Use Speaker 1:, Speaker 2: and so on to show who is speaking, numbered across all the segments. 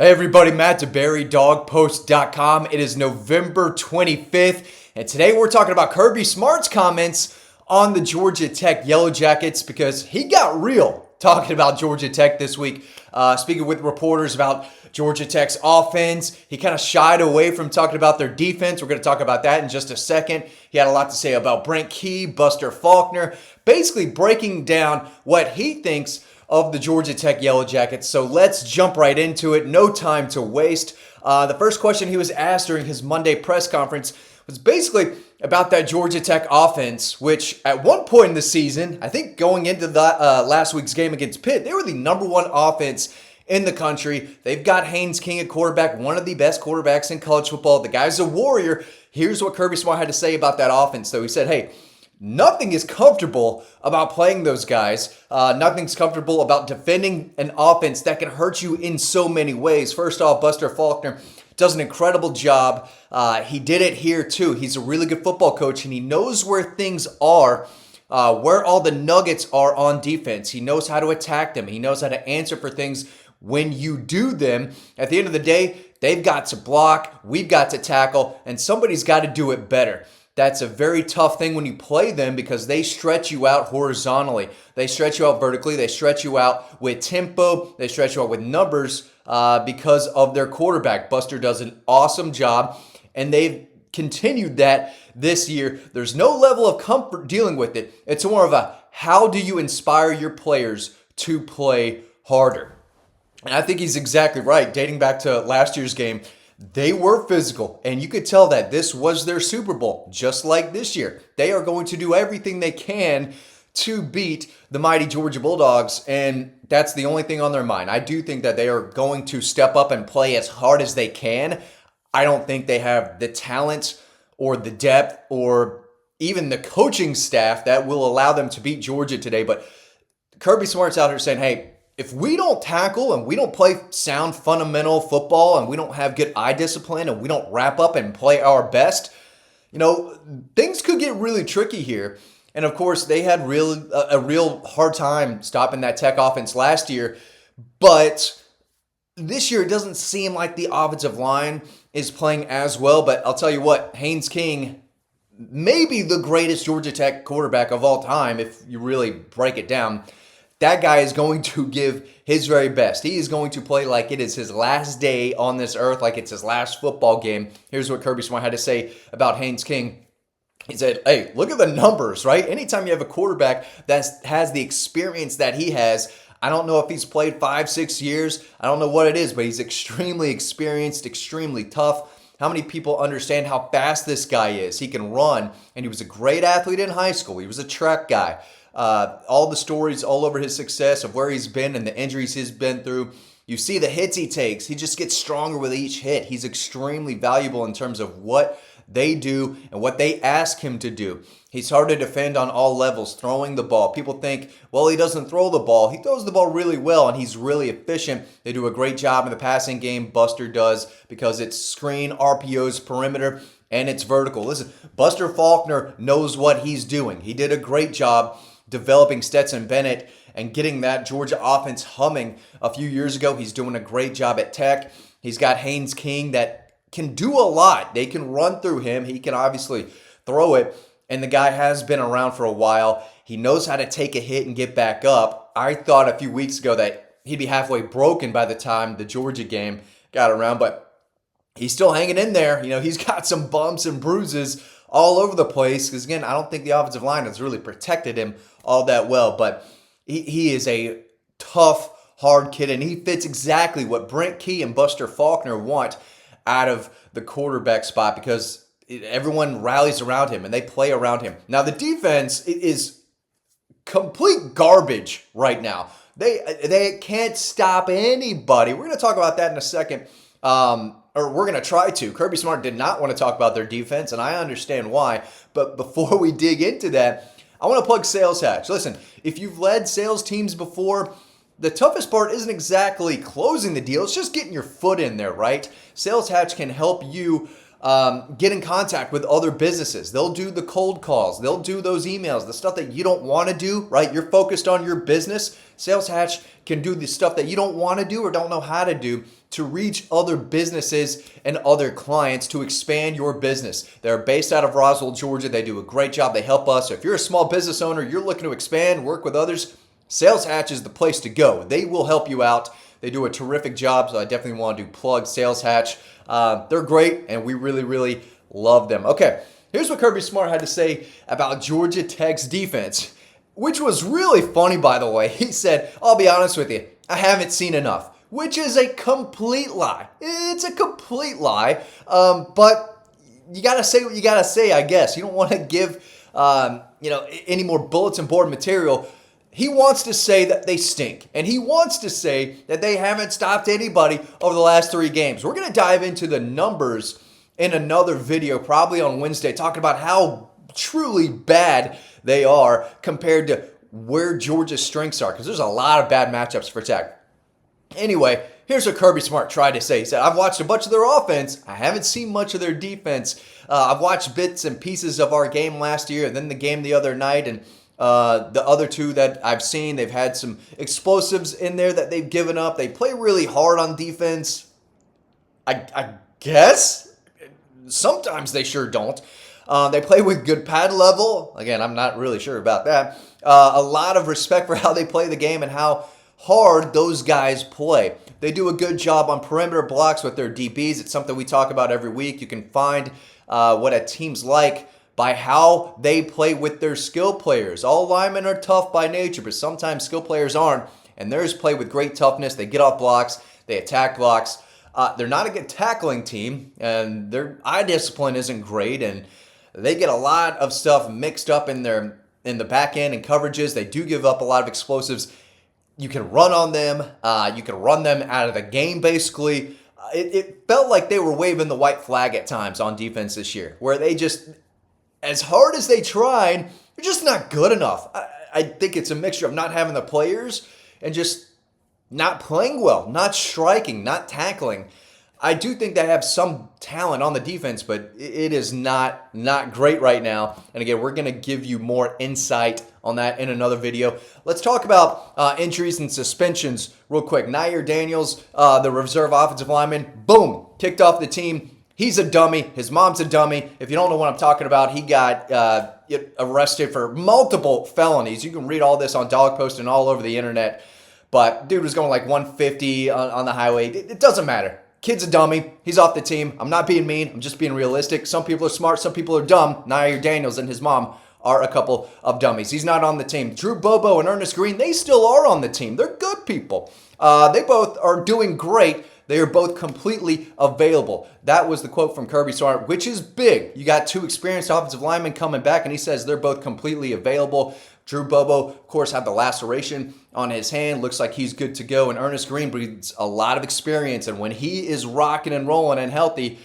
Speaker 1: Hey everybody, Matt DeBerry, dogpost.com. It is November 25th, and today we're talking about Kirby Smart's comments on the Georgia Tech Yellow Jackets because he got real talking about Georgia Tech this week. Speaking with reporters about Georgia Tech's offense, he kind of shied away from talking about their defense. We're going to talk about that in just a second. He had a lot to say about Brent Key, Buster Faulkner, basically breaking down what he thinks of the Georgia Tech Yellow Jackets. So let's jump right into it. No time to waste. The first question he was asked during his Monday press conference was basically about that Georgia Tech offense, which at one point in the season, I think going into the last week's game against Pitt, they were the number one offense in the country. They've got Haynes King at quarterback, one of the best quarterbacks in college football. The guy's a warrior. Here's what Kirby Smart had to say about that offense, though. He said, hey, nothing is comfortable about playing those guys. Nothing's comfortable about defending an offense that can hurt you in so many ways. First off, Buster Faulkner does an incredible job. He did it here too. He's a really good football coach, and he knows where things are, where all the nuggets are on defense. He knows how to attack them. He knows how to answer for things when you do them. At the end of the day, they've got to block, we've got to tackle, and somebody's got to do it better. That's a very tough thing when you play them because they stretch you out horizontally. They stretch you out vertically. They stretch you out with tempo. They stretch you out with numbers because of their quarterback. Buster does an awesome job, and they've continued that this year. There's no level of comfort dealing with it. It's more of a how do you inspire your players to play harder? And I think he's exactly right. Dating back to last year's game, they were physical, and you could tell that this was their Super Bowl, just like this year. They are going to do everything they can to beat the mighty Georgia Bulldogs, and that's the only thing on their mind. I do think that they are going to step up and play as hard as they can. I don't think they have the talent or the depth or even the coaching staff that will allow them to beat Georgia today, but Kirby Smart's out here saying, hey, if we don't tackle and we don't play sound fundamental football and we don't have good eye discipline and we don't wrap up and play our best, things could get really tricky here. And of course, they had a real hard time stopping that Tech offense last year. But this year, it doesn't seem like the offensive line is playing as well. But I'll tell you what, Haynes King, maybe the greatest Georgia Tech quarterback of all time, if you really break it down. That guy is going to give his very best. He is going to play like it is his last day on this earth, like it's his last football game. Here's what Kirby Smart had to say about Haynes King. He said, hey, look at the numbers, right? Anytime you have a quarterback that has the experience that he has, I don't know if he's played 5-6 years. I don't know what it is, but he's extremely experienced, extremely tough. How many people understand how fast this guy is? He can run, and he was a great athlete in high school. He was a track guy. All the stories all over his success of where he's been and the injuries he's been through. You see the hits he takes. He just gets stronger with each hit. He's extremely valuable in terms of what they do and what they ask him to do. He's hard to defend on all levels, throwing the ball. People think, well, he doesn't throw the ball. He throws the ball really well, and he's really efficient. They do a great job in the passing game. Buster does because it's screen, RPOs, perimeter, and it's vertical. Listen, Buster Faulkner knows what he's doing. He did a great job developing Stetson Bennett and getting that Georgia offense humming a few years ago. He's doing a great job at Tech. He's got Haynes King that can do a lot. They can run through him. He can obviously throw it. And the guy has been around for a while. He knows how to take a hit and get back up. I thought a few weeks ago that he'd be halfway broken by the time the Georgia game got around, but he's still hanging in there. He's got some bumps and bruises all over the place because, again, I don't think the offensive line has really protected him all that well, but he is a tough, hard kid, and he fits exactly what Brent Key and Buster Faulkner want out of the quarterback spot because everyone rallies around him and they play around him. Now, the defense is complete garbage right now. They can't stop anybody. We're going to talk about that in a second. Or we're going to try to. Kirby Smart did not want to talk about their defense, and I understand why. But before we dig into that, I want to plug Sales Hatch. Listen, if you've led sales teams before, the toughest part isn't exactly closing the deal. It's just getting your foot in there, right? Sales Hatch can help you get in contact with other businesses. They'll do the cold calls. They'll do those emails, the stuff that you don't want to do, right? You're focused on your business. Sales Hatch can do the stuff that you don't want to do or don't know how to do to reach other businesses and other clients to expand your business. They're based out of Roswell, Georgia. They do a great job. They help us. So if you're a small business owner, you're looking to expand, work with others, Sales Hatch is the place to go. They will help you out. They do a terrific job, so I definitely want to plug Sales Hatch. They're great, and we really, really love them. Okay, here's what Kirby Smart had to say about Georgia Tech's defense, which was really funny, by the way. He said, I'll be honest with you, I haven't seen enough, which is a complete lie. It's a complete lie, but you got to say what you got to say, I guess. You don't want to give any more bulletin board material. He wants to say that they stink, and he wants to say that they haven't stopped anybody over the last 3 games. We're going to dive into the numbers in another video, probably on Wednesday, talking about how truly bad they are compared to where Georgia's strengths are, because there's a lot of bad matchups for Tech. Anyway, here's what Kirby Smart tried to say. He said, I've watched a bunch of their offense. I haven't seen much of their defense. I've watched bits and pieces of our game last year, and then the game the other night, and the other 2 that I've seen, they've had some explosives in there that they've given up. They play really hard on defense. I guess. Sometimes they sure don't. They play with good pad level. Again, I'm not really sure about that. A lot of respect for how they play the game and how hard those guys play. They do a good job on perimeter blocks with their DBs. It's something we talk about every week. You can find what a team's like by how they play with their skill players. All linemen are tough by nature, but sometimes skill players aren't, and theirs play with great toughness. They get off blocks, they attack blocks. They're not a good tackling team, and their eye discipline isn't great, and they get a lot of stuff mixed up in the back end and coverages. They do give up a lot of explosives. You can run on them. You can run them out of the game, basically. It felt like they were waving the white flag at times on defense this year, where they just, as hard as they tried, they're just not good enough. I think it's a mixture of not having the players and just not playing well, not striking, not tackling. I do think they have some talent on the defense, but it is not great right now. And again, we're going to give you more insight on that in another video. Let's talk about injuries and suspensions real quick. Nair Daniels, the reserve offensive lineman, boom, kicked off the team. He's a dummy. His mom's a dummy. If you don't know what I'm talking about, he got arrested for multiple felonies. You can read all this on Dawg posting all over the internet. But dude was going like 150 on the highway. It doesn't matter. Kid's a dummy. He's off the team. I'm not being mean. I'm just being realistic. Some people are smart. Some people are dumb. Nair Daniels and his mom are a couple of dummies. He's not on the team. Drew Bobo and Ernest Green, they still are on the team. They're good people. They both are doing great. They are both completely available. That was the quote from Kirby Smart, which is big. You got 2 experienced offensive linemen coming back, and he says they're both completely available. Drew Bobo, of course, had the laceration on his hand. Looks like he's good to go. And Ernest Green brings a lot of experience. And when he is rocking and rolling and healthy,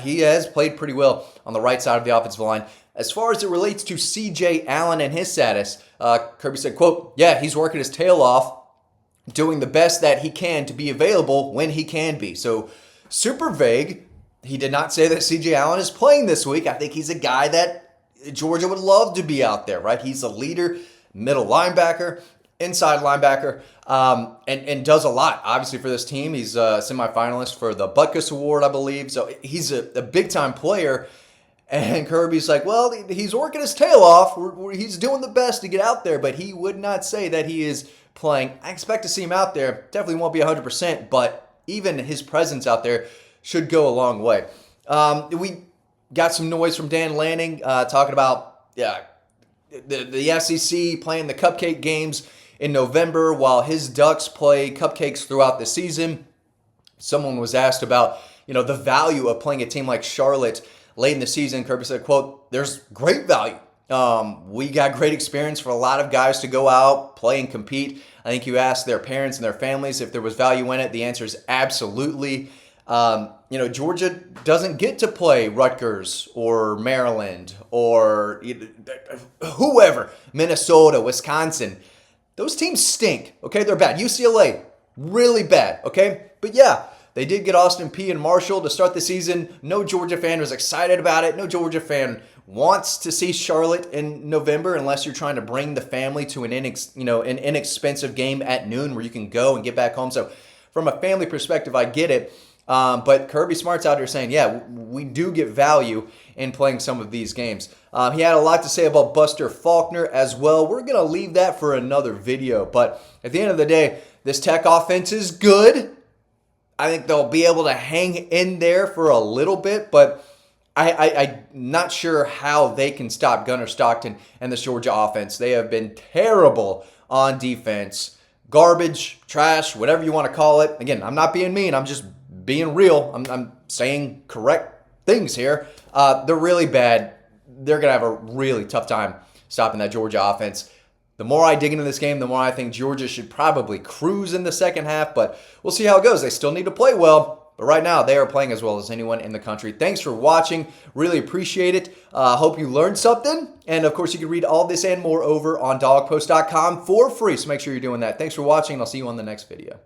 Speaker 1: he has played pretty well on the right side of the offensive line. As far as it relates to C.J. Allen and his status, Kirby said, quote, yeah, he's working his tail off, doing the best that he can to be available when he can be. So super vague. He did not say that C.J. Allen is playing this week. I think he's a guy that Georgia would love to be out there, right? He's a leader, middle linebacker, inside linebacker, and does a lot, obviously, for this team. He's a semifinalist for the Butkus Award, I believe. So he's a big-time player. And Kirby's like, well, he's working his tail off. He's doing the best to get out there, but he would not say that he is playing. I expect to see him out there. Definitely won't be 100%, but even his presence out there should go a long way. We got some noise from Dan Lanning talking about the SEC playing the cupcake games in November while his Ducks play cupcakes throughout the season. Someone was asked about the value of playing a team like Charlotte late in the season. Kirby said, quote, there's great value. We got great experience for a lot of guys to go out, play, and compete. I think you asked their parents and their families if there was value in it. The answer is absolutely. Georgia doesn't get to play Rutgers or Maryland or whoever, Minnesota, Wisconsin. Those teams stink, okay? They're bad. UCLA, really bad, okay? But yeah, They did get Austin Peay and Marshall to start the season. No Georgia fan was excited about it. No Georgia fan wants to see Charlotte in November unless you're trying to bring the family to an inexpensive game at noon where you can go and get back home. So from a family perspective, I get it. But Kirby Smart's out here saying, yeah, we do get value in playing some of these games. He had a lot to say about Buster Faulkner as well. We're going to leave that for another video. But at the end of the day, this Tech offense is good. I think they'll be able to hang in there for a little bit, but I'm not sure how they can stop Gunnar Stockton and the Georgia offense. They have been terrible on defense. Garbage, trash, whatever you want to call it. Again, I'm not being mean. I'm just being real. I'm saying correct things here. They're really bad. They're going to have a really tough time stopping that Georgia offense. The more I dig into this game, the more I think Georgia should probably cruise in the second half, but we'll see how it goes. They still need to play well, but right now they are playing as well as anyone in the country. Thanks for watching. Really appreciate it. Hope you learned something. And of course, you can read all this and more over on dawgpost.com for free, so make sure you're doing that. Thanks for watching, and I'll see you on the next video.